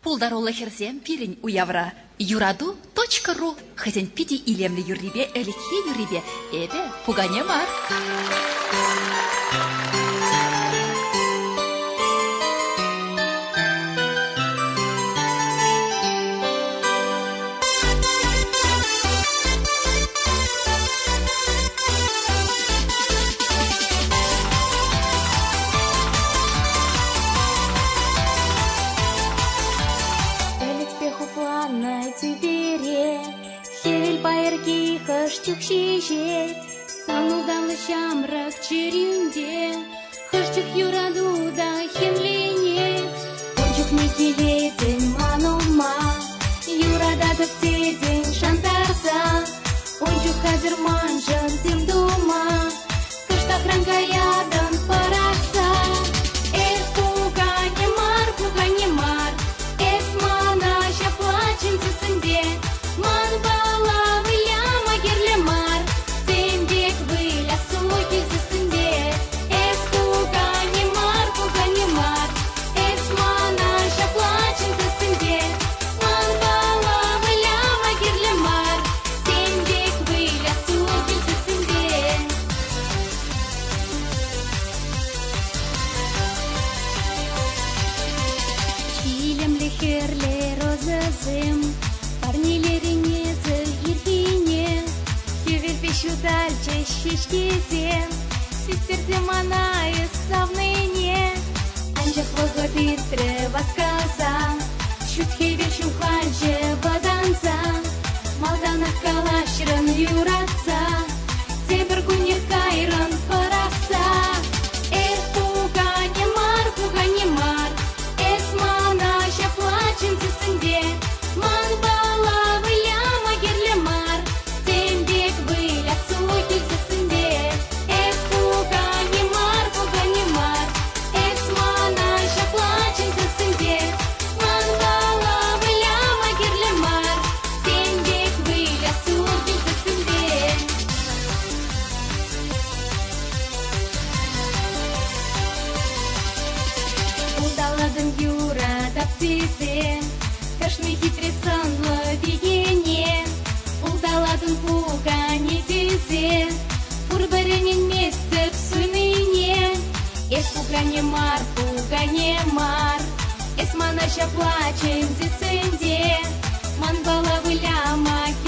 Пулдаролла херсем пирень уявра. Юраду.ру. Хазен пиди илемли юррибе, элеке юррибе. Эбе, пугане мар. Хыштюк шишет, санудалы шамрак черюнде, хыштюк юраду да хенленет. Ончук не келетен манома, юрада тыптеден шантарса, ончук хазыр манжын тем дома, кыштак рангаядан паракса. Эх, пугане мар, эс мана шаплачен цесынде, ман бала мар, тендек выля суки засынде. Эс пугане мар, эс мана шаплачен засынде. Ман бала выля магерле мар, тендек выля суки засынде. Чилем лихерле розазым, парнилерине ирхине. Пищу дальше щечкизе, сестерзе мана из савныне. Анчах вагобитре васказа, шутхевер шуханче баданца, малданах калашран юраца, цебер гуньер кайран паракса. Эх, пугане мар, эс мана шаплачен цесынде, ман бала выля магерле мар, тендек выля суки засынде. Эх, пугане мар, эс мана шаплачен засынде, ман бала выля магерле мар, тендек выля суки засынде. Удаладын юра таптизе, кашны хитресан ловигене. Удаладын пугане дизе, урбаренен местеп суйныне. Эс пугане мар, эс мана шаплачен зесенде, ман бала выля маки